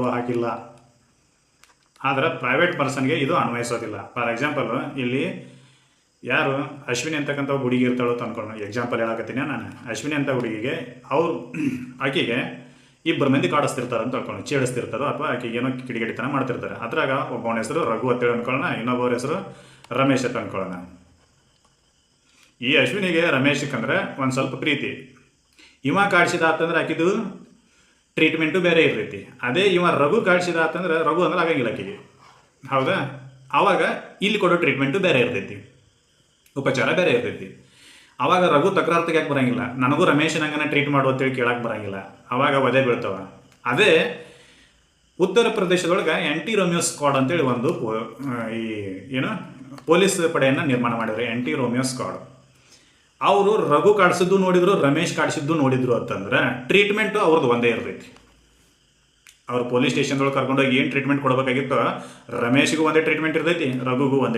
ಮಾಡುವ ಹಾಗಿಲ್ಲ. ಆದರೆ ಪ್ರೈವೇಟ್ ಪರ್ಸನ್ಗೆ ಇದು ಅನ್ವಯಿಸೋದಿಲ್ಲ. ಫಾರ್ ಎಕ್ಸಾಂಪಲ್ ಇಲ್ಲಿ ಯಾರು ಅಶ್ವಿನಿ ಅಂತಕ್ಕಂಥ ಒಬ್ಬ ಹುಡುಗಿ ಇರ್ತಾಳೋ ಅಂತ ಅನ್ಕೊಂಡು ಎಕ್ಸಾಂಪಲ್ ಹೇಳಕತ್ತೀನಿ ನಾನು. ಅಶ್ವಿನಿ ಅಂತ ಹುಡುಗಿಗೆ ಆಕೆಗೆ ಇಬ್ಬರು ಮಂದಿ ಕಾಡಿಸ್ತಿರ್ತಾರೆ ಅಂತ ಅನ್ಕೊಂಡು, ಚೇಡಿಸ್ತಿರ್ತಾರೋ ಅಥವಾ ಆಕೆಗೆ ಏನೋ ಕಿಡಿಗೇಡಿತನ ಮಾಡ್ತಿರ್ತಾರೆ. ಅದ್ರಾಗ ಒಬ್ಬವನ ಹೆಸರು ರಘು ಅಂತೇಳಿ ಅನ್ಕೊಳ್ಳೋಣ, ಇನ್ನೊಬ್ಬರ ಹೆಸರು ರಮೇಶ್ ಅಂತ ಅನ್ಕೊಳ್ಳೋಣ. ಈ ಅಶ್ವಿನಿಗೆ ರಮೇಶಕ್ಕಂದ್ರೆ ಒಂದು ಸ್ವಲ್ಪ ಪ್ರೀತಿ. ಇವ ಕಾಡಿಸಿದ ಆತಂದ್ರೆ ಆಕಿದು ಟ್ರೀಟ್ಮೆಂಟು ಬೇರೆ ಇರ್ತೈತಿ. ಅದೇ ಇವ ರಘು ಕಾಡಿಸಿದ ಆತಂದ್ರೆ ರಘು ಅಂದ್ರೆ ಆಗಂಗಿಲ್ಲ ಆಕೆಗೆ, ಹೌದಾ? ಆವಾಗ ಇಲ್ಲಿ ಕೊಡೋ ಟ್ರೀಟ್ಮೆಂಟು ಬೇರೆ ಇರ್ತೈತಿ, ಉಪಚಾರ ಬೇರೆ ಇರ್ತೈತಿ. ಆವಾಗ ರಘು ತಕರಾರು ತೆಗಿಯಕ್ಕೆ ಬರೋಂಗಿಲ್ಲ, ನನಗೂ ರಮೇಶನಂಗನ ಟ್ರೀಟ್ ಮಾಡು ಅಂತೇಳಿ ಕೇಳಕ್ಕೆ ಬರೋಂಗಿಲ್ಲ. ಆವಾಗ ವಧೆ ಬೀಳ್ತಾವ. ಅದೇ ಉತ್ತರ ಪ್ರದೇಶದೊಳಗೆ ಆ್ಯಂಟಿ ರೋಮಿಯೋ ಸ್ಕ್ವಾಡ್ ಅಂತೇಳಿ ಒಂದು ಈ ಏನು ಪೊಲೀಸ್ ಪಡೆಯನ್ನು ನಿರ್ಮಾಣ ಮಾಡಿದ್ರು, ಆ್ಯಂಟಿ ರೋಮಿಯೋ ಸ್ಕ್ವಾಡ್. ಅವರು ರಘು ಕಾಡಿಸಿದ್ದು ನೋಡಿದ್ರು, ರಮೇಶ್ ಕಾಡಿಸಿದ್ದು ನೋಡಿದ್ರು ಅಂತಂದ್ರೆ ಟ್ರೀಟ್ಮೆಂಟು ಅವ್ರದ್ದು ಒಂದೇ ಇರ್ತೈತಿ. ಅವ್ರು ಪೊಲೀಸ್ ಸ್ಟೇಷನ್ದೊಳಗೆ ಕರ್ಕೊಂಡೋಗಿ ಏನು ಟ್ರೀಟ್ಮೆಂಟ್ ಕೊಡಬೇಕಾಗಿತ್ತು, ರಮೇಶ್ಗೂ ಒಂದೇ ಟ್ರೀಟ್ಮೆಂಟ್ ಇರ್ತೈತಿ, ರಘುಗೂ ಒಂದೇ